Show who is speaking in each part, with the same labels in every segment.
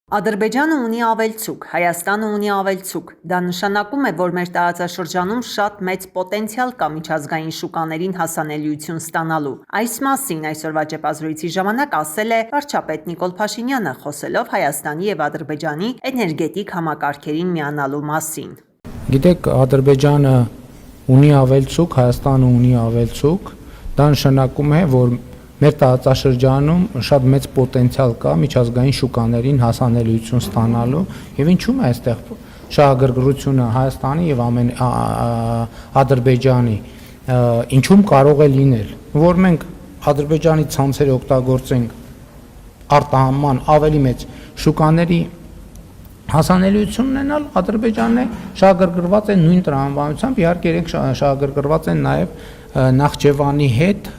Speaker 1: Ադրբեջանը ունի ավելցուկ, Հայաստանը ունի ավելցուկ: Դա նշանակում է, որ մեր տարածաշրջանում շատ մեծ պոտենցիալ կա միջազգային շուկաներին հասանելիություն ստանալու: Այս մասին այսօրվա ճեպազրույցի ժամանակ ասել է վարչապետ Նիկոլ Փաշինյանը, խոսելով Հայաստանի և Ադրբեջանի էներգետիկ համակարգերին միանալու մասին:
Speaker 2: Գիտեք, Ադրբեջանը ունի ավելցուկ, Հայաստանը ունի ավելցուկ: Դա նշանակում է, որ մեր տարածաշրջանում շատ մեծ պոտենցիալ կա միջազգային շուկաներին հասանելիություն ստանալու և ինչու՞մ է այստեղ շահագրգռությունը Հայաստանի և Ադրբեջանի, ինչու՞մ կարող է լինել, որ մենք Ադրբեջանի ցանցերը օգտագործենք արտահանման ավելի մեծ շուկաների հասանելիություն ունենալ, Ադրբեջանն է շահագրգռված է նույն տրամաբանությամբ, իհարկե իրենք շահագրգռված են նաև Նախճեվանի հետ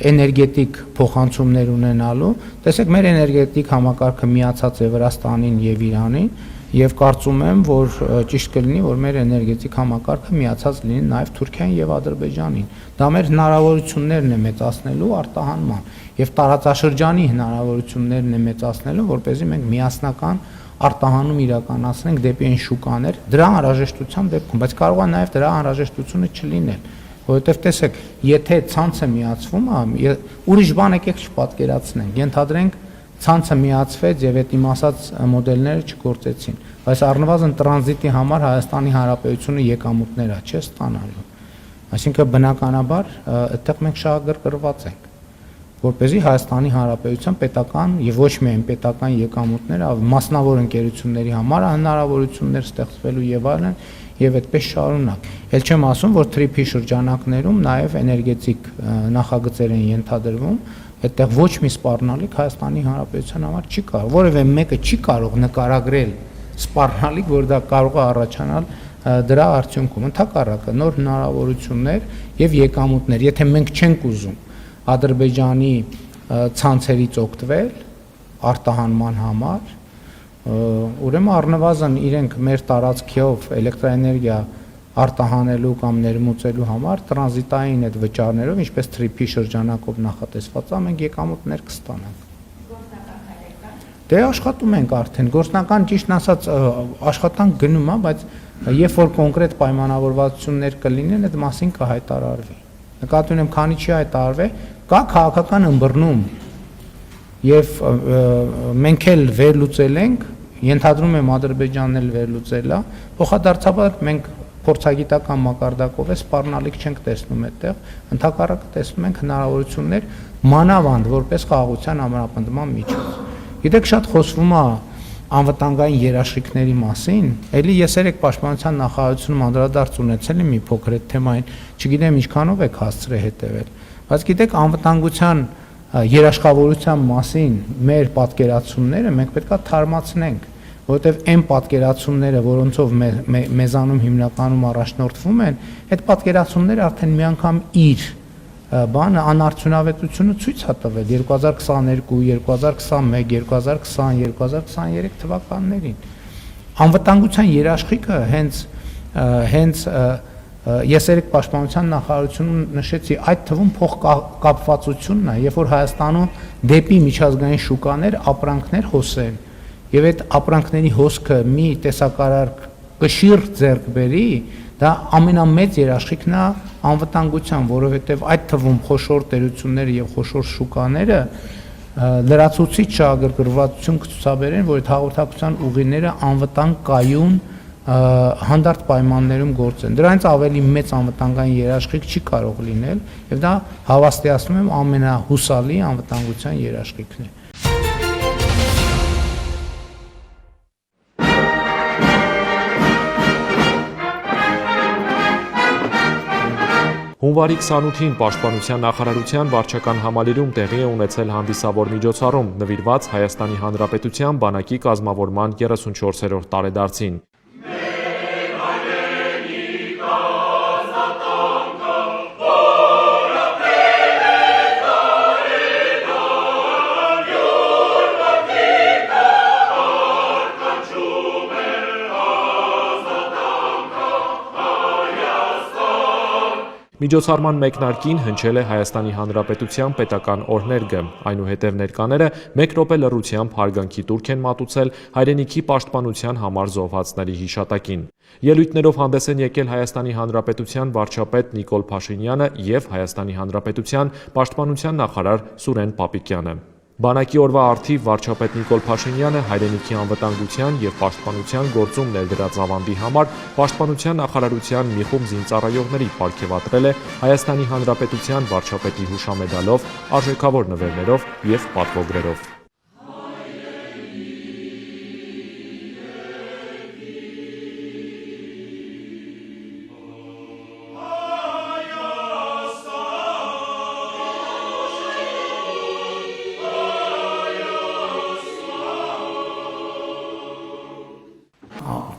Speaker 2: էներգետիկ փոխանցումներ ունենալու: Տեսեք, մեր էներգետիկ համակարգը միացած է Վրաստանին և Իրանին և կարծում եմ, որ ճիշտ կլինի, որ մեր էներգետիկ համակարգը միացած լինի նաև Թուրքիային և Ադրբեջանին: Դա մեր հնարավորություններն է մեծացնելու արտահանման և տարածաշրջանի հնարավորություններն է մեծացնելու, որպեսզի մենք միասնական արտահանում իրականացնենք դեպի այն շուկաներ դրա անհրաժեշտության դեպքում, բայց կարող է նաև դրա անհրաժեշտությունը չլինել, որովհետև տեսեք, եթե ցանցը միացվում է, ուրիշ բան եկեք չպատկերացնենք, ենթադրենք ցանցը միացվեց և այդ իմ ասած մոդելները չգործեցին, բայց առնվազն տրանզիտի համար Հայաստանի Հանրապետությունը եկամուտներ է ստանալու, այսինքն բնականաբար այդտեղ մենք շահագրգռված ենք, որպեսզի Հայաստանի Հանրապետության պետական և ոչ միայն պետական եկամուտները մասնավոր ընկերությունների համար հնարավորություններ ստեղծվելու և այլն և այդպես շարունակ: Էլ չեմ ասում, որ TRIP-ի շրջանակներում նաև էներգետիկ նախագծեր են ենթադրվում, այդտեղ ոչ մի սպառնալիք Հայաստանի Հանրապետության համար չի կարող, որևէ մեկը չի կարող նկարագրել սպառնալիք, որ դա կարող է առաջանալ դրա արդյունքում, ընդհակառակը նոր հնարավորություններ և եկամուտներ, եթե մենք չենք ուզում Ադրբեջանի ցանցերից օգտվել արտահանման համար, ուրեմն առնվազն իրենք մեր տարածքով էլեկտրաէներգիա արտահանելու կամ ներմուծելու համար տրանզիտային այդ վճարներով, ինչպես TRIP-ի շրջանակով նախատեսված է, մենք եկամուտներ կստանանք: Դե աշխատում ենք արդեն, գործնական ճիշտն ասած աշխատանք գնում է, բայց երբ որ կոնկրետ պայմանավորվածություններ կլինեն, այդ մասին կհայտարարվի: Նկատի ունեմ, քանի չի հայտարարվել, կա քաղաքական ըմբռնում և մենք էլ վերլուծել ենք, ենթադրում եմ Ադրբեջանն էլ վերլուծել է, փոխադարձաբար մենք փորձագիտական մակարդակով սպառնալիք չենք տեսնում այդտեղ, ընդհակառակը տեսնում ենք հնարավորություններ մանավանդ որպես խաղաղության ամրապնդման միջոց: Գիտեք, շատ խոսվում է անվտանգային երաշխիքների մասին, էլի ես երեկ Պաշտպանության նախարարությունում անդրադարձ ունեցել եմ մի փոքր այդ թեմային, չգիտեմ ինչքանով եք հասցրել հետևել, բայց գիտեք, անվտանգության երաշխավորության մասին մեր պատկերացումները մենք պետք է թարմացնենք, որովհետև այն պատկերացումները, որոնցով մեզանում հիմնականում առաջնորդվում են, այդ պատկերացումները արդեն մի անգամ իր անարդյունավետությունը ցույց է տվել 2022, 2021, 2020, 2023 թվականներին: Անվտանգության երաշխիքը հենց ես երեկ Պաշտպանության նախարարությունում նշեցի, այդ թվում փոխկապվածությունն է, երբ որ Հայաստանում դեպի միջազգային շուկաներ ապրանքներ հոսեն և այդ ապրանքների հոսքը մի տեսակարար կշիռ ձեռք բերի, դա ամենամեծ երաշխիքն է անվտանգության, որովհետև այդ թվում խոշոր տերությունները և խոշոր շուկաները լրացուցիչ շահագրգռվածություն կցուցաբերեն, որ այդ հաղորդակցության ուղիները անվտանգ կայուն հանդարտ պայմաններում գործեն: Դրանից ավելի մեծ անվտանգային երաշխիք չի կարող լինել և դա հավաստիացնում եմ ամենահուսալի անվտանգության երաշխիքն է:
Speaker 3: Հունվարի 28-ին Պաշտպանության նախարարության վարչական համալիրում տեղի է ունեցել հանդիսավոր միջոցառում՝ նվիրված Հայաստանի Հանրապետության բանակի կազմավորման 34-րդ տարեդարձին: Միջոցառման մեկնարկին հնչել է Հայաստանի Հանրապետության պետական օրհներգը, այնուհետև ներկաները մեկ րոպե լռությամբ հարգանքի տուրք են մատուցել հայրենիքի պաշտպանության համար զոհվածների հիշատակին։ Ելույթներով հանդես են եկել Հայաստանի Հանրապետության վարչապետ Նիկոլ Փաշինյանը և Հայաստանի Հանրապետության պաշտպանության նախարար Սուրեն Պապիկյանը։ Բանակի օրվա առթիվ վարչապետ Նիկոլ Փաշինյանը հայրենիքի անվտանգության և պաշտպանության գործում ներդրած ավանդի համար Պաշտպանության նախարարության մի խումբ զինծառայողների պարգևատրել է Հայաստանի Հանրապետության վարչապետի հուշամեդալով, արժեքավոր նվերներով և պատվոգրերով։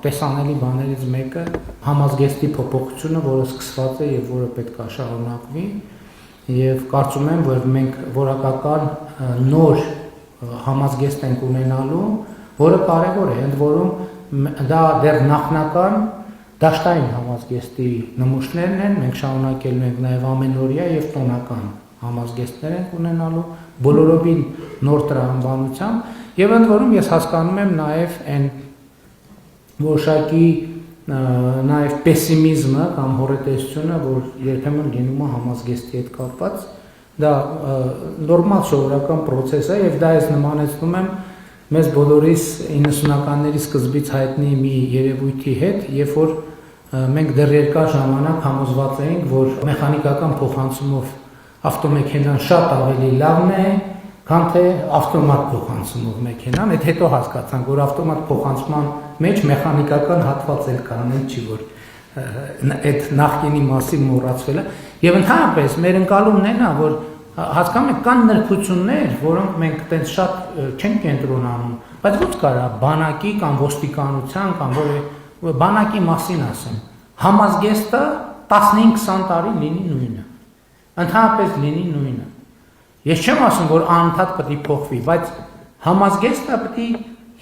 Speaker 2: Տեսանելի բաներից մեկը համազգեստի փոփոխությունը, որը սկսված է եւ որը պետք է շարունակվի, եւ կարծում եմ, որ մենք որակական նոր համազգեստ ենք ունենալու, որը կարեւոր է, ընդ որում դա դեռ նախնական դաշտային համազգեստի նմուշներն են, մենք շարունակելու ենք նաեւ ամենօրյա եւ տոնական համազգեստներ ենք ունենալու, բոլորովին նոր տրամաբանությամբ եւ ընդ որում ես հասկանում եմ նաեւ այն որոշակի նաև պեսիմիզմը կամ հոռետեսությունը, որ երբեմն լինում է համազգեստի հետ կապված, դա նորմալ սովորական process է եւ դա ես նմանեցնում եմ մեզ բոլորիս 90-ականների սկզբից հայտնի մի երևույթի հետ, երբ որ մենք դեռ երկար ժամանակ համոզված էինք, որ մեխանիկական փոխանցումով ավտոմեքենան շատ ավելի լավն է, քան թե ավտոմատ փոխանցումով մեքենան, այդ հետո հասկացանք, որ ավտոմատ փոխանցման մեջ մեխանիկական հատված էլ կան, չի որ այդ նախկինի մասին մոռացվելը, եւ ընդհանրապես մեր ընկալումն է նա, որ հասկանում եք կան նրբություններ, որոնք մենք այդպես շատ չենք կենտրոնանում, բայց ոչ կարա բանակի կամ ոստիկանության կամ որևէ բանակի մասին ասեմ, համազգեստը 15-20 տարի լինի նույնը, ընդհանրապես լինի նույնը։ Ես չեմ ասում, որ անընդհատ պետք է փոխվի, բայց համազգեստը պետք է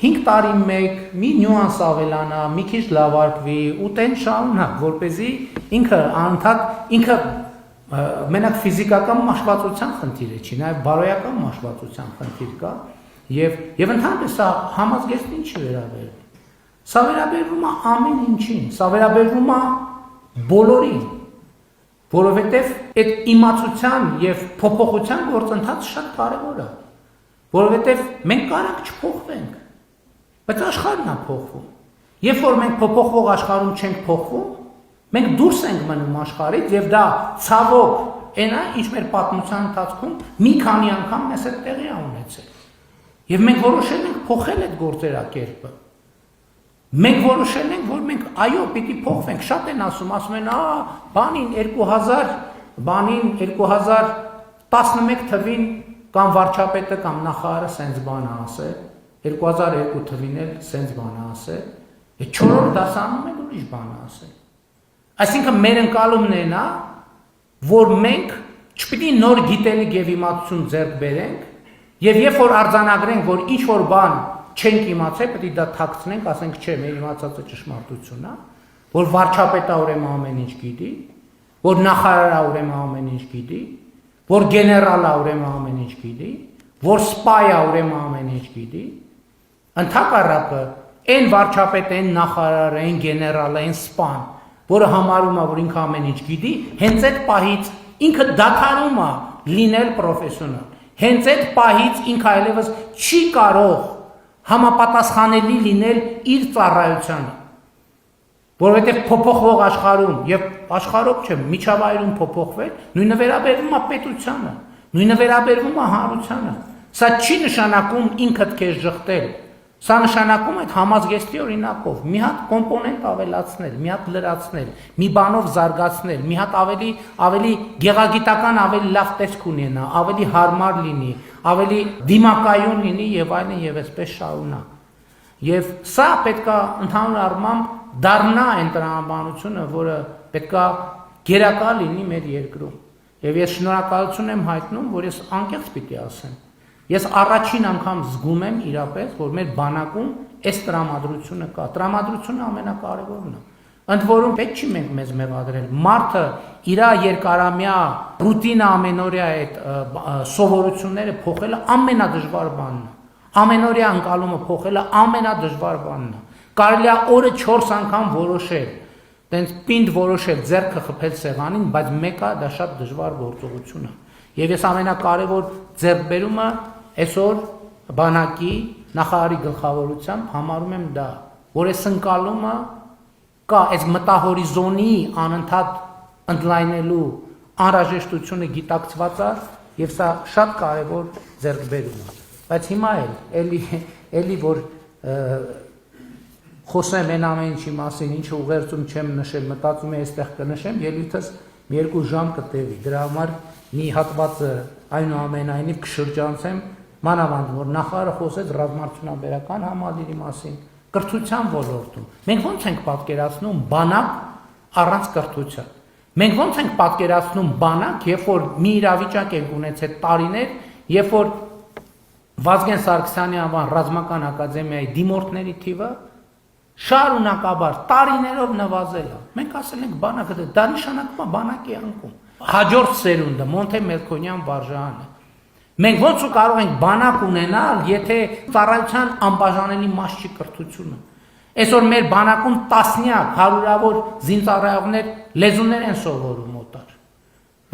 Speaker 2: 5 տարի մեկ մի նյուանս ավելանա, մի քիչ լավարկվի ու տեն շարունակ, որպեսզի ինքը անընդհատ ինքը մենակ ֆիզիկական մաշվածության խնդիր է, չի, նաև բարոյական մաշվածության խնդիր կա եւ ընդհանրապես սա համազգեստին չի վերաբերվում։ Սա վերաբերվում է ամեն ինչին, սա վերաբերվում է բոլորին, որովհետեւ այդ իմացության եւ փոփոխության գործընթացը շատ կարեւոր է, որովհետեւ մենք կարանք չփոխվենք, բայց աշխարհն է փոխվում։ Երբ որ մենք փոփոխվող աշխարհում չենք փոխվում, մենք դուրս ենք մնում աշխարհից եւ դա ցավոք այնա, ինչ մեր պատմության ընթացքում մի քանի անգամ մեզ այդ տեղի է ունեցել։ Եվ մենք որոշել ենք փոխել այդ գործերակերպը։ Մենք որոշել ենք, որ մենք այո, պիտի փոխվենք, շատ են ասում են, բանին 2011 թվին կամ վարչապետը կամ նախարարը սենց բան է ասել, 2002 թվին էլ սենց բան է ասել, 4-րդ դասանում էլ ուրիշ բան է ասել։ Այսինքն մեր ընկալումն է նա, որ մենք չպիտի նոր գիտելիք եւ իմացություն ձեռք բերենք, եւ երբ որ արձանագրենք, որ ինչ որ բան չենք իմացել, պետք է դա թաքցնենք, ասենք չէ, մեր իմացածը ճշմարտություն է, որ վարչապետը ուրեմն ամեն ինչ գիտի, որ նախարարը ուրեմն ամեն ինչ գիտի, որ գեներալը ուրեմն ամեն ինչ գիտի, որ սպայը ուրեմն ամեն ինչ գիտի, ընդհակառակը այն վարչապետը, այն նախարարը, այն գեներալը, այն սպան, որը համարում է, որ ինքը ամեն ինչ գիտի, հենց այդ պահից ինքը դադարում է լինել պրոֆեսիոնալ, հենց այդ պահից ինքը այլևս չի կարող համապատասխանելի լինել իր ծառայությանը, որովհետև փոփոխվող աշխարհում եւ աշխարհով չէ, միջավայրում փոփոխվել, նույնը վերաբերվում է պետությանը, նույնը վերաբերվում է հանրությանը։ Սա չի նշանակում ինքդ քեզ ժխտել, սա նշանակում է համազգեստի օրինակով մի հատ կոմպոնենտ ավելացնել, մի հատ լրացնել, մի բանով զարգացնել, մի հատ ավելի գեղագիտական ավելի լավ տեսք ունենա, ավելի հարմար լինի, ավելի դիմակայուն լինի եւ այլն եւ այսպես շարունակ։ Եվ սա պետքա ընդհանուր առմամբ դառնա այն տրամաբանությունը, որը պետքա գերակա լինի մեր երկրում։ Եվ ես շնորհակալություն եմ հայտնում, որ ես անկեղծ պիտի ասեմ։ Ես առաջին անգամ զգում եմ իրապես, որ մեր բանակում այս տրամադրությունը կա։ Տրամադրությունը ամենակարևորն է, Ընդ որում պետք չի մենք մեզ մեղադրել։ Մարդը իր երկարամյա ռուտինա ամենօրյա այդ սովորությունները փոխելը ամենադժվար բանն է։ Ամենօրյա ընկալումը փոխելը ամենադժվար բանն է։ Կարելի է օրը 4 անգամ որոշել, տենց պինդ որոշել, ձեռքը խփել սեղանին, բայց մեկը դա շատ դժվար գործողություն է։ Եվ ես ամենակարևոր ձեռքբերումը այսօր բանակի նախարարի գլխավորությամբ համարում եմ դա, որ այս ընկալումը կա այս մտահորիզոնի անընդհատ ընդլայնելու անհրաժեշտությունը գիտակցված է եւ սա շատ կարեւոր ձեռքբերում է։ Բայց հիմա էլի որ խոսեմ այն ամեն ինչի մասին, ինչը ուղերձում չեմ նշել, մտածում եմ այստեղ կնշեմ, ելույթս մի 2 ժամ կտևի։ Դրա համար մի հատվածը այնուամենայնիվ կշրջանցեմ, մանավանդ որ նախարարը խոսեց ռազմարտունաբերական համալիրի մասին, կրթության ոլորտում։ Մենք ո՞նց ենք պատկերացնում բանակ առանց կրթության։ Մենք ո՞նց ենք պատկերացնում բանակ, երբ որ մի իրավիճակ ենք ունեցել տարիներ, երբ որ Վազգեն Սարգսյանի անվան ռազմական ակադեմիայի դիմորդների թիվը շարունակաբար տարիներով նվազել է։ Մենք ասել ենք բանակը դա նշանակում է բանակի անկում։ Հաջորդ սերունդը Մոնթե Մելքոնյան վարժանը։ Մենք ոնց ու կարող ենք բանակ ունենալ, եթե ծառայության անբաժանելի մաս չի կրթությունը։ Այսօր մեր բանակում տասնյակ, հարյուրավոր զինծառայողներ լեզուներ են սովորում օտար,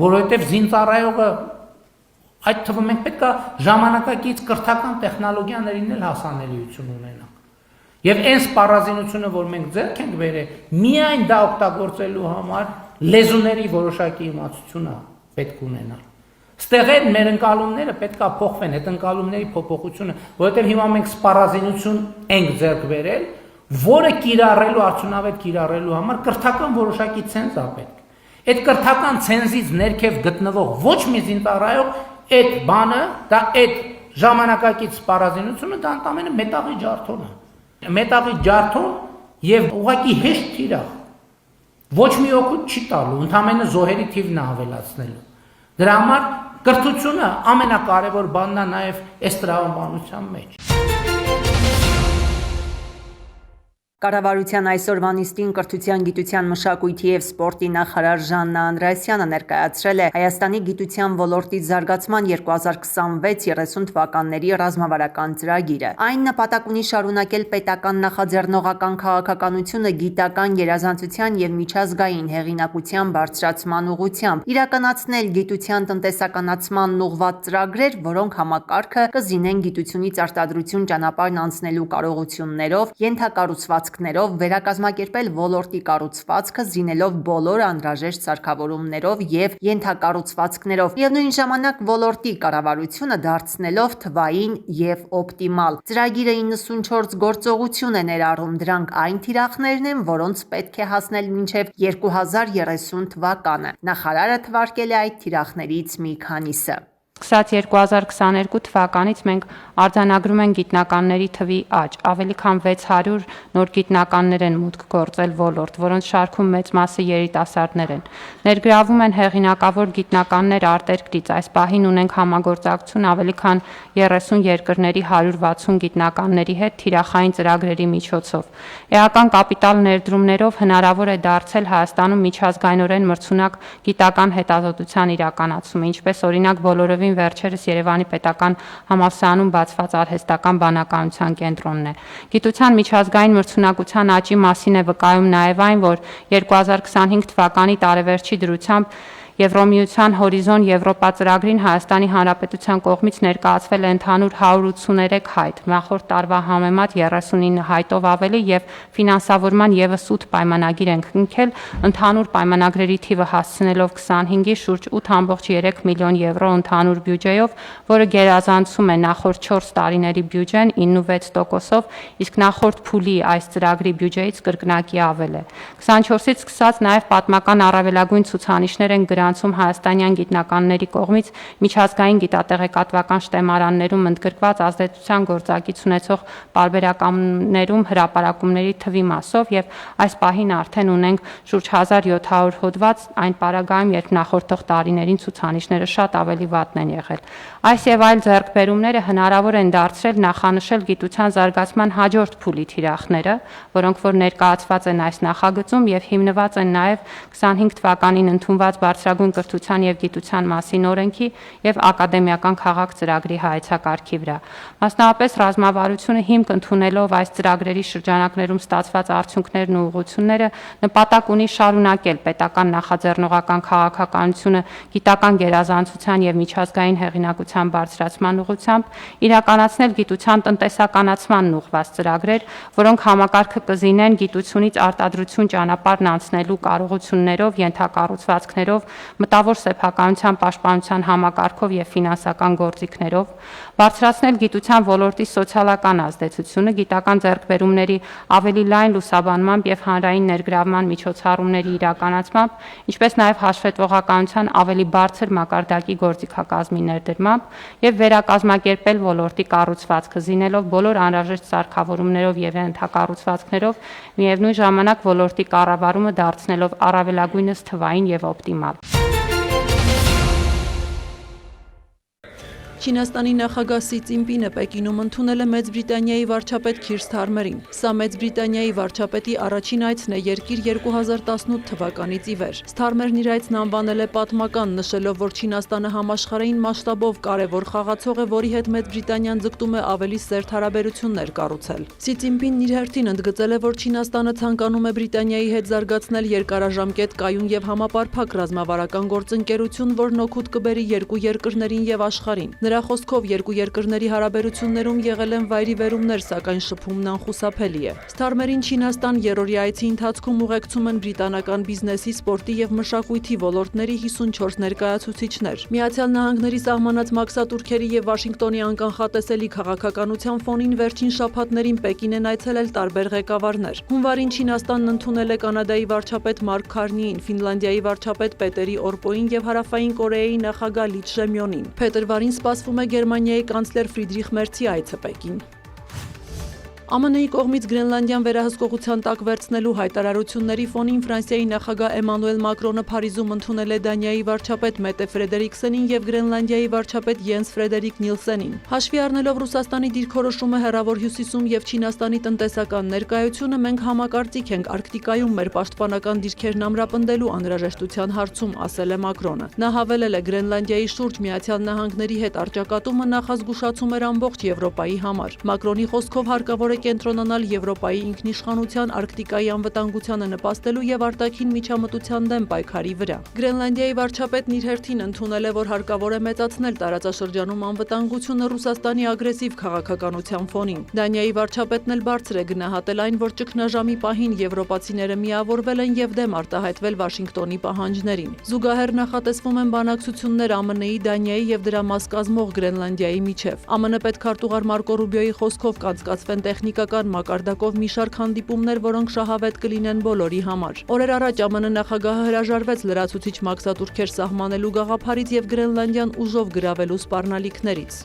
Speaker 2: որովհետև զինծառայողը այդ թվում մենք պետք է ժամանակակից կրթական տեխնոլոգիաներին էլ հասանելիություն ունենանք։ Եվ այն սպառազինությունը, որ մենք ձեռք ենք բերել, միայն դա օգտագործելու համար լեզուների որոշակի իմացությունը պետք ունենալ։ Ստեղ այդ մեր ընկալումները պետք է փոխվեն, այդ ընկալումների փոփոխությունը, որովհետև հիմա մենք սպառազինություն ենք ձեռք բերել, որը կիրառելու, արդյունավետ կիրառելու համար կրթական որոշակի ցենզ է պետք։ Այդ կրթական ցենզից ներքև գտնվող ոչ մի զինծառայող այդ բանը, դա այդ ժամանակակից սպառազինությունը դա ընդամենը մետաղի ջարդոն է։ Մետաղի ջարդոն եւ ուղղակի հեշտ թիրախ։ Ոչ մի օգուտ չի տալու, ընդամենը զոհերի թիվն է ավելացնելու։ Դրա համար կրթությունը ամենակարևոր բանն է նաեւ այս տրամաբանության մեջ։
Speaker 1: Կառավարության այսօրվա նիստին կրթության, գիտության, մշակույթի և սպորտի նախարար Ժաննա Անդրեասյանը ներկայացրել է Հայաստանի գիտության ոլորտի զարգացման 2026-30 թվականների ռազմավարական ծրագիրը։ Այն նպատակ ունի շարունակել պետական նախաձեռնողական քաղաքականությունը գիտական գերազանցության և միջազգային հեղինակության բարձրացման ուղղությամբ, իրականացնել գիտության տնտեսականացմանն ուղղված ծրագրեր, որոնք համակարգը կզինեն գիտությունից արտադրություն ճանապարհն անցնելու կարողություններով, ենթակառուցվածքներով, վերակազմակերպել ոլորտի կառուցվածքը, զինելով բոլոր անհրաժեշտ սարքավորումներով և ենթակառուցվածքներով, միևնույն ժամանակ ոլորտի կառավարությունը դարձնելով թվային և օպտիմալ։ Ծրագիրը 94 գործողություն է ներառում, դրանք այն թիրախներն են, որոնց պետք է հասնել մինչև 2030 թվականը։ Նախարարը թվարկել է այդ թիրախներից մի քանիսը։
Speaker 4: Սկսած 2022 թվականից մենք արձանագրում ենք գիտնականների թվի աճ, ավելի քան 600 նոր գիտնականներ են մուտք գործել ոլորտ, որոնց շարքում մեծ մասը երիտասարդներ են։ Ներգրավում են հեղինակավոր գիտնականներ արտերկրից, այս պահին ունենք համագործակցություն ավելի քան 30 երկրների 160 գիտնականների հետ թիրախային ծրագրերի միջոցով։ Էական կապիտալ ներդրումներով հնարավոր է դարձել Հայաստանում միջազգայինորեն մրցունակ գիտական հետազոտության իրականացումը, ինչպես օրինակ բոլորովին վերջերս Երևանի պետական համալսարանում բացված արհեստական բանականության կենտրոնն է։ Գիտության միջազգային մրցունակության աճի մասին է վկայում նաև այն, որ 2025 թվականի տարեվերջի դրությամբ Եվրոմիության Հորիզոն Եվրոպա ծրագրին Հայաստանի Հանրապետության կողմից ներկայացվել է ընդհանուր 183 հայտ, նախորդ տարվա համեմատ 39 հայտով ավելի եւ ֆինանսավորման եւս 8 պայմանագիր ենք կնքել, ընդհանուր պայմանագրերի թիվը հասցնելով 25-ի շուրջ 8.3 միլիոն եվրո ընդհանուր բյուջեով, որը գերազանցում է նախորդ 4 տարիների բյուջեն 96%-ով, իսկ նախորդ փուլի այս ծրագրի բյուջեից կրկնակի ավել է։ 24-ից սկսած նաեւ պատմական առավելագույն ցուցանիշներ են Հայաստանյան գիտնականների կողմից միջազգային գիտատեղեկատվական շտեմարաններում ընդգրկված ազդեցության գործակից ունեցող պարբերականներում հրապարակումների թվի մասով եւ այս պահին արդեն ունենք շուրջ 1700 հոդված այն պարագայում, երբ նախորդող տարիներին ցուցանիշները շատ ավելի վատն են եղել։ Այս եւ այլ ձեռքբերումները հնարավոր են դարձրել նախանշել գիտության զարգացման հաջորդ փուլի թիրախները, որոնք որ ներկայացված են այս նախագծում եւ հիմնված են նաեւ 25 թվականին ընդունված բարձրագույն կրթության եւ գիտության մասին օրենքի եւ ակադեմիական քաղաք ծրագրի հայեցակարգի վրա։ Մասնավորապես ռազմավարությունը հիմք ընդունելով այս ծրագրերի շրջանակներում ստացված արդյունքներն ու ուղղությունները նպատակ ունի շարունակել պետական նախաձեռնողական քաղաքականությունը գիտական գերազանցության եւ միջազգային հեղինակության բարձրացման ուղղությամբ, իրականացնել գիտության տնտեսականացմանն ուղղված ծրագրեր, որոնք համակարգը կզինեն գիտությունից արտադրություն ճանապարհն անցնելու կարողություններով, ենթակառուցվածքներով, մտավոր սեփականության պաշտպանության համակարգով եւ ֆինանսական գործիքներով, բարձրացնել գիտության ոլորտի սոցիալական ազդեցությունը, գիտական ձեռքբերումների ավելի լայն լուսաբանմամբ եւ հանրային ներգրավման միջոցառումների իրականացմամբ, ինչպես նաեւ հաշվետվողականության ավելի բարձր մակարդակի գործիքակազմի ներդրմամբ եւ վերակազմակերպել ոլորտի կառուցվածքը, զինելով բոլոր անհրաժեշտ սարքավորումներով եւ ենթակառուցվածքներով, միևնույն ժամանակ ոլորտի կառավարումը դարձնելով առավելագույնս թվային եւ օպտիմալ։
Speaker 5: Չինաստանի նախագահ Սի Ցինպինը Պեկինում ընդունել է Մեծ Բրիտանիայի վարչապետ Քիր Սթարմերին։ Սա Մեծ Բրիտանիայի վարչապետի առաջին այցն է երկիր 2018 թվականից ի վեր։ Սթարմերն իր այցն անվանել է պատմական, նշելով, որ Չինաստանը համաշխարհային մասշտաբով կարևոր խաղացող է, որի հետ Մեծ Բրիտանիան ձգտում է ավելի սերտ հարաբերություններ կառուցել։ Սի Ցինպինն իր հերթին ընդգծել է, որ Չինաստանը ցանկանում է Բրիտանիայի հետ զարգացնել երկարաժամկետ կայուն եւ համապարփակ ռազմավարական գործընկերություն, որն օգուտ կբերի երկու երկրներին եւ աշխարհին։ Նրա խոսքով երկու երկրների հարաբերություններում եղել են վայրիվերումներ, սակայն շփումն անխուսափելի է։ Սթարմերին Չինաստան երրորդյա այցի ընթացքում ուղեկցում են բրիտանական բիզնեսի, սպորտի եւ մշակույթի ոլորտների 54 ներկայացուցիչներ։ Միացյալ Նահանգների սահմանած մաքսատուրքերի եւ Վաշինգտոնի անկանխատեսելի քաղաքականության ֆոնին վերջին շաբաթներին Պեկին են այցելել տարբեր ղեկավարներ։ Հունվարին Չինաստանն ընդունել է Կանադայի վարչապետ Մարկ Քարնիին, Ֆինլանդիայի վարչապետ Պետերի Օրպոին եւ Հարավային Կորեայի նախագահ Լի Չժեմյոնին։ Փետրվարին սպասվում է Գերմանիայի կանցլեր Ֆրիդրիխ Մերցի այցը Պեկին։ ԱՄՆ-ի կողմից Գրենլանդիան վերահսկողության տակ վերցնելու հայտարարությունների ֆոնին Ֆրանսիայի նախագահ Էմանուել Մակրոնը Փարիզում ընդունել է Դանիայի վարչապետ Մետե Ֆրեդերիկսենին եւ Գրենլանդիայի վարչապետ Յենս Ֆրեդերիկ Նիլսենին։ Հաշվի առնելով Ռուսաստանի դիրքորոշումը հեռավոր հյուսիսում եւ Չինաստանի տնտեսական ներկայությունը, մենք համակարծիք ենք Արկտիկայում մեր պաշտպանական դիրքերն ամրապնդելու անհրաժեշտության հարցում, ասել է Մակրոնը։ Նա հավելել է Գրենլանդիայի շուրջ Միացյալ Նահանգների հետ առճակատումը նախազգուշացում էր ամբողջ Եվրոպայի համար։ Մակրոնի խոսքով հարկավոր է կենտրոնանալ Եվրոպայի ինքնիշխանության, Արկտիկայի անվտանգությանը նպաստելու եւ արտաքին միջամտության դեմ պայքարի վրա։ Գրենլանդիայի վարչապետն իր հերթին ընդունել է, որ հարկավոր է մեծացնել տարածաշրջանում անվտանգությունը Ռուսաստանի ագրեսիվ քաղաքականության ֆոնին։ Դանիայի վարչապետն էլ բարձր է գնահատել այն, որ ճգնաժամի պահին եվրոպացիները միավորվել են եւ դեմ արտահայտվել Վաշինգտոնի պահանջներին։ Զուգահեռ նախատեսվում են բանակցություններ ԱՄՆ-ի, Դանիայի եւ դրա մաս կազմող Գրենլանդիայի միջև։ ԱՄՆ պետքարտուղար Մարկո Ռուբիոյի խոսքով կանցկացվեն տեխնիկական մակարդակով մի շարք հանդիպումներ, որոնք շահավետ կլինեն բոլորի համար։ Օրեր առաջ ԱՄՆ նախագահը հրաժարվեց լրացուցիչ մաքսատուրքեր սահմանելու գաղափարից եւ Գրենլանդիան ուժով գրավելու սպառնալիքներից։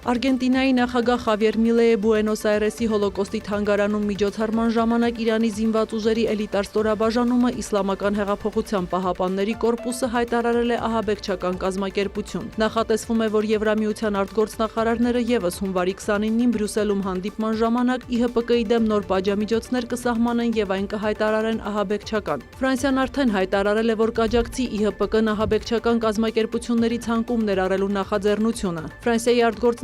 Speaker 5: Արգենտինայի նախագահ Խավիեր Միլեյը Բուենոս Այրեսի հոլոկոստի թանգարանում միջոցառման ժամանակ Իրանի զինված ուժերի էլիտար ստորաբաժանումը Իսլամական հեղափոխության պահապանների կորպուսը հայտարարել է ահաբեկչական կազմակերպություն։ Նախատեսվում է, որ Եվրամիության արտգործնախարարները եւս հունվարի 29-ին Բրյուսելում հանդիպման ժամանակ ԻՀՊԿ-ի դեմ նոր պատժամիջոցներ կսահմանեն եւ այն կհայտարարեն ահաբեկչական։ Ֆրանսիան արդեն հայտարարել է, որ կաջակցի ԻՀՊԿ-ն ահաբեկչական կազմակերպությունների ցանկում ներառելու նախաձեռնությունը։ Ֆրանսիայի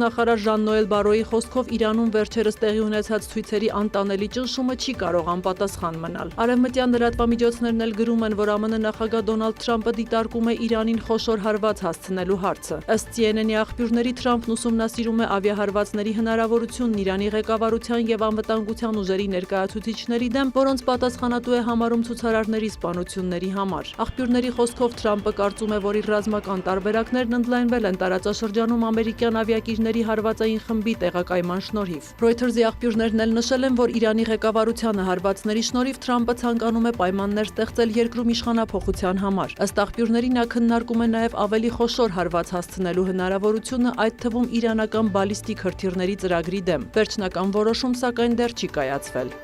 Speaker 5: արտգործնախարար Ժան-Նոել Բարոյի խոսքով Իրանում վերջերս տեղի ունեցած ցույցերի անտանելի ճնշումը չի կարող անպատասխան մնալ։ Արևմտյան լրատվամիջոցներն էլ գրում են, որ ԱՄՆ նախագահ Դոնալդ Թրամփը դիտարկում է Իրանին խոշոր հարված հասցնելու հարցը։ Ըստ CNN-ի աղբյուրների Թրամփն ուսումնասիրում է ավիահարվածների հնարավորությունն Իրանի ղեկավարության եւ անվտանգության ուժերի ներկայացուցիչների դեմ, որոնց պատասխանատու է համարում ցուցարարների սպանությունների համար։ Աղբյուրների խոսքով Թրամփը կարծում է, որ իր ռազմական տարբերակներն ընդլայնվել են տարածաշրջանում ամերիկյան ավիակիրների հարվածային խմբի տեղակայման շնորհիվ։ Reuters-ի աղբյուրներն էլ նշել են, որ Իրանի ղեկավարությանը հարվածների շնորհիվ Թրամփը ցանկանում է պայմաններ ստեղծել երկրում իշխանափոխության համար։ Ըստ աղբյուրների նա քննարկում է նաև ավելի խոշոր հարված հասցնելու հնարավորությունը, այդ թվում իրանական բալիստիկ հրթիռների ծրագրի դեմ։ Վերջնական որոշում սակայն դեռ չի կայացվել։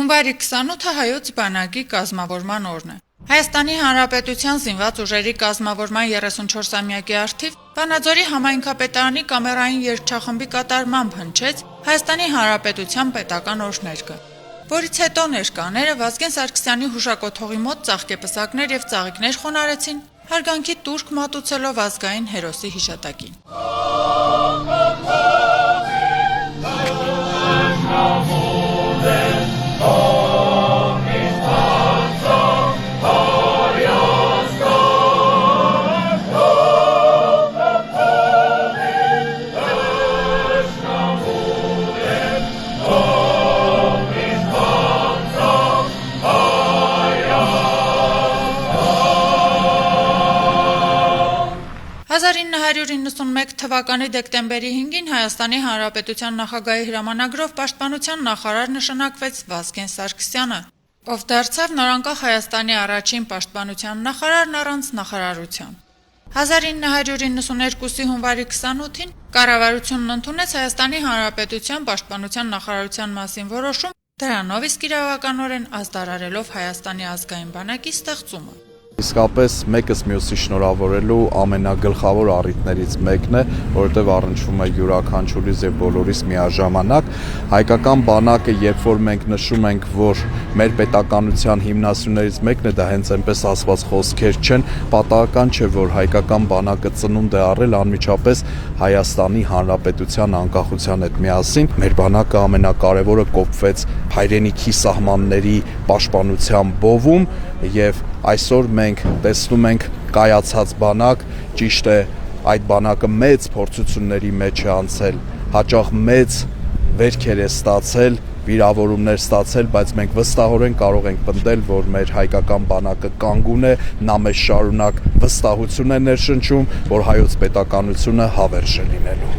Speaker 6: Հունվարի 28-ը հայոց բանակի կազմավորման օրն է։ Հայաստանի Հանրապետության զինված ուժերի կազմավորման 34-ամյակի առթիվ Վանաձորի համայնքապետարանի կամերային երգչախմբի կատարմամբ հնչեց Հայաստանի Հանրապետության պետական օրհներգը, որից հետո ներկաները Վազգեն Սարգսյանի հուշակոթողի մոտ ծաղկեպսակներ եւ ծաղիկներ խոնարհեցին, հարգանքի տուրք մատուցելով ազգային հերոսի հիշատակին։ «1991 թվականի դեկտեմբերի 5-ին Հայաստանի Հանրապետության նախագահի հրամանագրով պաշտպանության նախարար նշանակվեց Վազգեն Սարգսյանը, ով դարձավ նորանկախ Հայաստանի առաջին պաշտպանության նախարարն առանց նախարարության։ 1992-ի հունվարի 28-ին կառավարությունն ընդունեց Հայաստանի Հանրապետության պաշտպանության նախարարության մասին որոշում, դրանով իսկ իրավականորեն ազդարարելով Հայաստանի ազգային բանակի ստեղծումը։
Speaker 7: Իսկապես մեկս մյուսի շնորհավորելու ամենագլխավոր առիթներից մեկն է, որովհետև առնչվում է յուրաքանչյուրիս եւ բոլորիս միաժամանակ հայկական բանակը, երբ որ մենք նշում ենք, որ մեր պետականության հիմնասյուներից մեկն է, դա հենց այնպես ասված խոսքեր չեն, պատահական չէ, որ հայկական բանակը ծնունդ է առել անմիջապես Հայաստանի Հանրապետության անկախության հետ միասին։ Մեր բանակը ամենակարևորը կոփվեց հայրենիքի սահմանների պաշտպանության բովում եւ այսօր մենք տեսնում ենք կայացած բանակ, ճիշտ է, այդ բանակը մեծ փորձությունների մեջ է անցել, հաճախ մեծ վերքեր է ստացել, վիրավորումներ ստացել, բայց մենք վստահորեն կարող ենք պնդել, որ մեր հայկական բանակը կանգուն է, նա մեզ շարունակ վստահություն է ներշնչում, որ հայոց պետականությունը հավերժ է լինելու։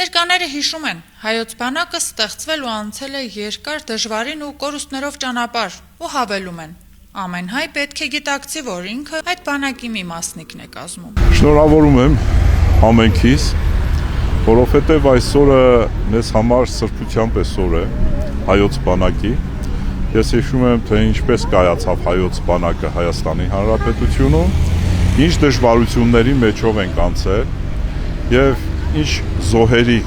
Speaker 6: Ներկաները հիշում են, հայոց բանակը ստեղծվել ու անցել է երկար դժվարին ու կորուստներով ճանապարհ ու հավելում են. ամեն հայ պետք է գիտակցի, որ ինքը այդ բանակի մի մասնիկն է կազմում։
Speaker 8: Շնորհավորում եմ ամենքիս, որովհետև այսօրը մեզ համար սրբության պես օր է հայոց բանակի։ Ես հիշում եմ, թե ինչպես կայացավ հայոց բանակը Հայաստանի Հանրապետությունում, ինչ դժվարությունների մեջով ենք անցել եւ ինչ զոհերի։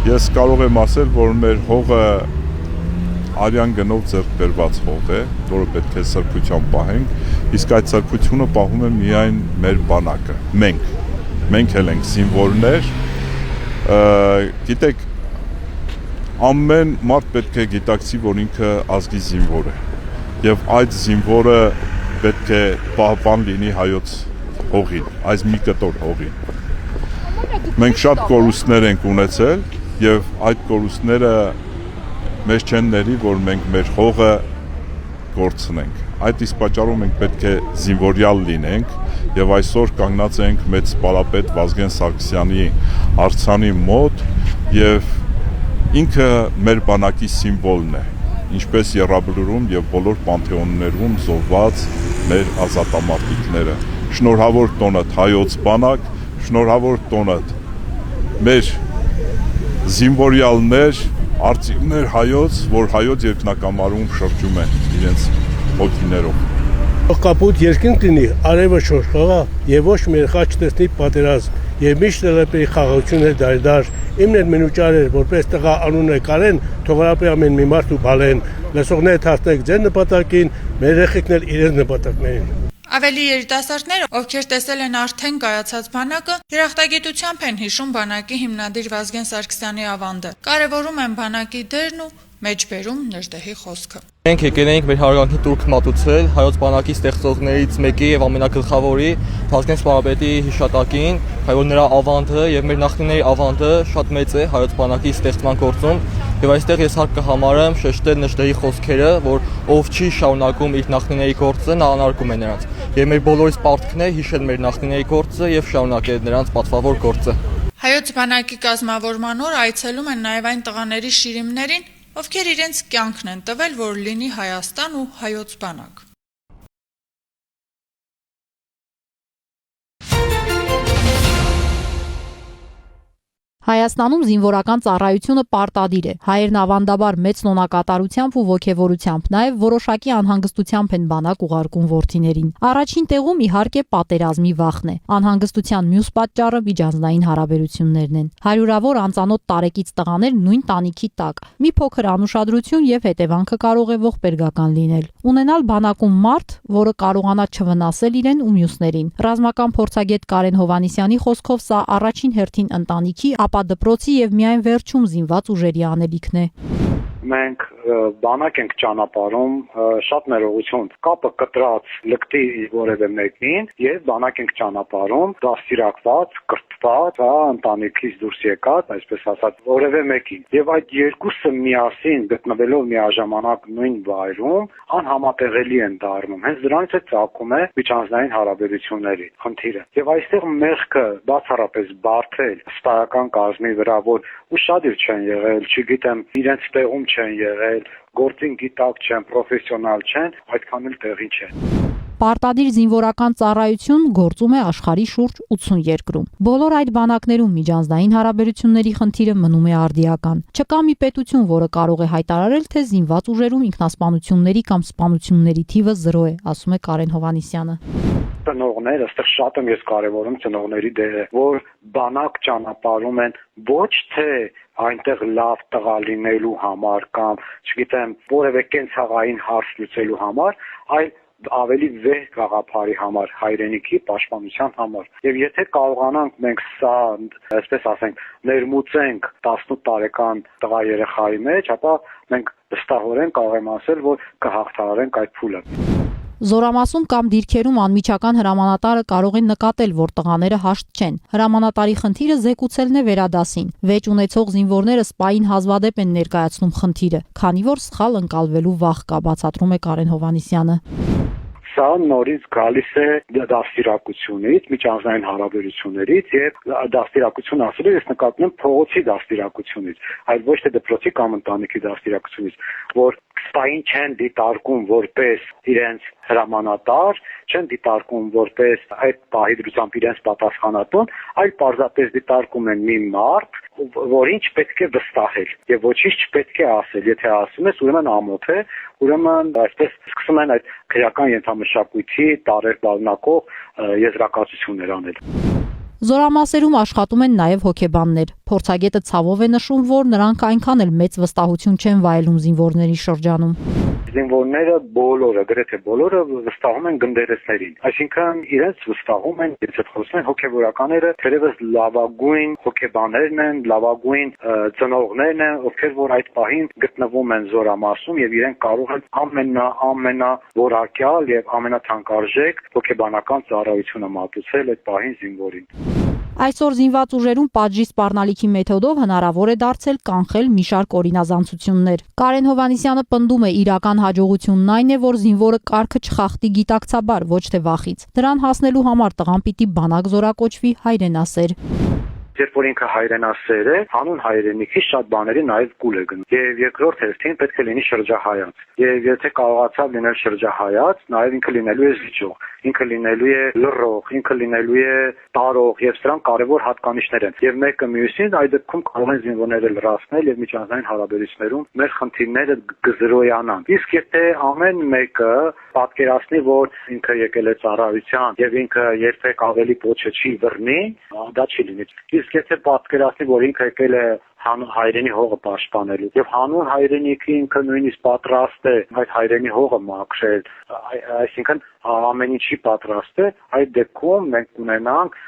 Speaker 8: Ես կարող եմ ասել, որ մեր հողը արյան գնով ձեռք բերված հող է, որը պետք է սրբության պահենք, իսկ այդ սրբությունը պահում է միայն մեր բանակը, մենք էլ ենք զինվորներ, գիտեք, ամեն մարդ պետք է գիտակցի, որ ինքը ազգի զինվոր է, եւ այդ զինվորը պետք է պահպան լինի հայոց հողին, այս մի կտոր հողին։ Մենք շատ կորուստներ ենք ունեցել, եւ այդ կորուստները մեզ չեն ների, որ մենք մեր հողը կորցնենք։ Այդ իսկ պատճառով մենք պետք է զինվորյալ լինենք եւ այսօր կանգնած ենք մեծ սպալապետ Վազգեն Սարգսյանի արձանի մոտ եւ ինքը մեր բանակի սիմվոլն է, ինչպես Եռաբլուրում եւ բոլոր պանթեոններում զոհված մեր ազատամարտիկները։ Շնորհավոր տոնդ հայոց բանակ, շնորհավոր տոնդ մեր զինվորյալներ, արծիվներ հայոց, որ հայոց երկնակամարում շրջում են իրենց հոգիներով։
Speaker 9: Կապուտ երկինք լինի, արևը շոշկողա եւ ոչ մեր խաչ տեսնի պատերազմ եւ միշտ լեպի խաղաղություն է դարդար։ Իմն էլ մենուճար էր, որպես տղա անուն է կարեն, թողարապի ամեն մի մարդ ու բալեն։ Լսողները թարտնեք ձեր նպատակին, մեր երեխեքն էլ իրենց նպատակներին։
Speaker 6: Ավելի երիտասարդները, ովքեր տեսել են արդեն կայացած բանակը, երախտագիտությամբ են հիշում բանակի հիմնադիր Վազգեն Սարգսյանի ավանդը, կարևորում են բանակի դերն ու մեջբերում Նժդեհի խոսքը։
Speaker 10: Մենք եկել ենք մեր հարգանքի տուրք մատուցել հայոց բանակի ստեղծողներից մեկի եւ ամենակլխավորի Վազգեն Սպարապետի հիշատակին, որ նրա ավանդը եւ մեր նախնիների ավանդը շատ մեծ է հայոց բանակի ստեղծման գործում եւ այստեղ ես հարկ կհամարեմ շեշտել Նժդեհի խոսքերը, որ ով չի շարունակում իր նախնիների գործը, նա անարգում է նրանց։ Եվ մեր բոլորիս պարտքն է հիշել մեր նախնիների գործը եւ շարունակել նրանց պատվավոր գործը։
Speaker 6: Հայոց բանակի կազմավորման օր այցելում են նաեւ այն տղաների շիրիմներին, ովքեր իրենց կյանքն են տվել, որ լինի Հայաստան ու հայոց բանակ։
Speaker 11: Հայաստանում զինվորական ծառայությունը պարտադիր է։ Հայերն ավանդաբար մեծ նոնակատարությամբ ու ոգևորությամբ, նաև որոշակի անհանգստությամբ են բանակ ուղարկում որդիներին։ Առաջին տեղում իհարկե պատերազմի վախն է։ Անհանգստության մյուս պատճառը միջանձնային հարաբերություններն են։ Հարյուրավոր անծանոթ տարեկից տղաներ նույն տանիքի տակ։ Մի փոքր անուշադրություն եւ հետևանքը կարող է ողբերգական լինել։ Ունենալ բանակում մարդ, որը կարողանա չվնասել իրեն ու մյուսներին։ Ռազմական փորձագետ Կարեն Հովհաննիսյանի խոսքով սա առաջին հերթին ընտանիքի, ապա դպրոցի եւ միայն վերջում զինված ուժերի անելիքն է։
Speaker 12: Մենք բանակ ենք ճանապարհում, շատ ներողություն, կապը կտրած լկտի որևէ մեկին եւ բանակ ենք ճանապարհում, դաստիարակված, կրթված, ընտանիքից դուրս եկած, այսպես ասած, որևէ մեկին։ Եվ այդ երկուսը միասին գտնվելով միաժամանակ նույն վայրում, անհամատեղելի են դառնում։ Հենց դրանից է ծագում է միջանձնային հարաբերությունների խնդիրը։ Եվ այստեղ մեղքը բացառապես բարդ է սպայական կազմի վրա, որ ուշադիր չեն եղել, չգիտեմ, իրենց տեղում չեն եղել, գործին գիտակ չեն, պրոֆեսիոնալ չեն, այդքան էլ տեղի չեն։
Speaker 11: Պարտադիր զինվորական ծառայություն գործում է աշխարհի շուրջ 80 երկրում։ Բոլոր այդ բանակներում միջանձնային հարաբերությունների խնդիրը մնում է արդիական։ Չկա մի պետություն, որը կարող է հայտարարել, թե զինված ուժերում ինքնասպանությունների կամ սպանությունների թիվը 0 է, ասում է Կարեն Հովհաննիսյանը։
Speaker 12: Ծնողները, այստեղ շատ եմ ես կարևորում ծնողների դերը, որ բանակ ճանապարհում են ոչ թե այնտեղ լավ տղա լինելու համար կամ, չգիտեմ, որևէ կենցաղային հարց լուծելու համար, այլ ավելի վեհ գաղափարի համար, հայրենիքի պաշտպանության համար։ Եվ եթե կարողանանք մենք սա, այսպես ասենք, ներմուծենք 18 տարեկան տղա երեխայի մեջ, ապա մենք վստահորեն կարող եմ ասել, որ կհաղթահարենք այդ փուլը։
Speaker 11: Զորամասում կամ դիրքերում անմիջական հրամանատարը կարող է նկատել, որ տղաները հաշտ չեն։ Հրամանատարի խնդիրը զեկուցելն է վերադասին։ Վեճ ունեցող զինվորները սպային հազվադեպ են ներկայացնում խնդիրը, քանի որ սխալ ընկալվելու վախ կա, բացատրում է Կարեն Հովհաննիսյանը։
Speaker 12: Սա նորից գալիս է դաստիարակությունից, միջանձնային հարաբերություններից եւ դաստիարակություն ասել ես նկատում եմ փողոցի դաստիարակությունից, այլ ոչ թե դպրոցի կամ ընտանիքի դաստիարակությունից, որ սպային չեն դիտարկում որպես իրենց հրամանատար, չեն դիտարկում որպես այդ պահի դրությամբ իրենց պատասխանատուն, այլ պարզապես դիտարկում են մի մարդ, որին չպետք է վստահել եւ ոչինչ չպետք է ասել, եթե ասում ես, ուրեմն ամոթ է, ուրեմն այսպես սկսում են այդ քրեական ենթամշակույթի տարեր պարունակող եզրակացություններ անել։
Speaker 11: Զորամասերում աշխատում են նաև հոգեբաններ։ Փորձագետը ցավով է նշում, որ նրանք այնքան էլ մեծ վստահություն չեն վայելում զինվորների շրջանում։
Speaker 12: Զինվորները բոլորը, գրեթե բոլորը վստահում են գնդերեսներին, այսինքն իրենց վստահում են, եթե խոսում են հոգեվորականները, թերևս լավագույն հոգեբաններն են, լավագույն ծնողներն են, ովքեր որ այդ պահին գտնվում են զորամասում եւ իրենք կարող են ամենաորակյալ եւ ամենաթանկարժեք հոգեբանական ծառայությունը մատուցել այդ պահին զինվորին։
Speaker 11: Այսօր զինված ուժերում պատժի սպառնալիքի մեթոդով հնարավոր է դարձել կանխել մի շարք օրինազանցություններ։ Կարեն Հովհաննիսյանը պնդում է իրական հաջողությունն այն է, որ զինվորը կարգը չխախտի գիտակցաբար, ոչ թե վախից։ Դրան հասնելու համար տղան պիտի բանակ զորակոչվի հայրենասեր։
Speaker 12: Երբ որ ինքը հայրենասեր է, հանուն հայրենիքի շատ բաների նաև կուլ է գնում։ Եվ երկրորդ հերթին պետք է լինի շրջահայաց։ Եվ եթե կարողացավ լինել շրջահայաց, նաև ինքը լինելու է զիջող, ինքը լինելու է լռող, ինքը լինելու է տարող, եւ սրանք կարևոր հատկանիշներ են։ Եվ մեկը մյուսին այդ դեպքում կարող են զինվորները լրացնել եւ միջանձնային հարաբերություններում մեր խնդիրները գզրոյանան։ Իսկ եթե ամեն մեկը պատկերացնի, որ ինքը եկել է ծառայության եւ ինքը երբեք ավելի փոչը չի վռնի, դա չի լինի։ Իսկ եթե պատկերացնի, որ ինքը եկել է հայրենի հողը պաշտպանելու եւ հանուն հայրենիքի ինքը նույնիսկ պատրաստ է այդ հայրենի հողը մաքրել, այսինքն ամեն ինչի պատրաստ է, այդ դեպքում մենք ունենանք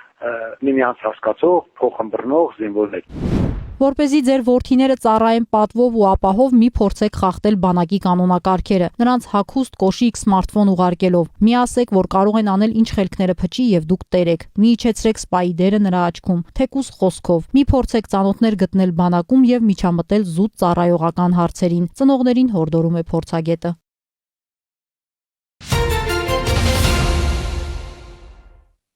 Speaker 12: միմյանց հասկացող, փոխըմբռնող զինվորներ։
Speaker 11: Որպեսզի ձեր որդիները ծառայեն պատվով ու ապահով, մի փորձեք խախտել բանակի կանոնակարգերը, նրանց հագուստ, կոշիկ, սմարթֆոն ուղարկելով։ Մի ասեք, որ կարող են անել ինչ խելքները փչի եւ դուք տերեք։ Մի իջեցրեք սպայի դերը նրա աչքում, թեկուզ խոսքով։ Մի փորձեք ծանոթներ գտնել բանակում եւ միջամտել զուտ ծառայողական հարցերին։ Ծնողներին հորդորում է փորձագետը։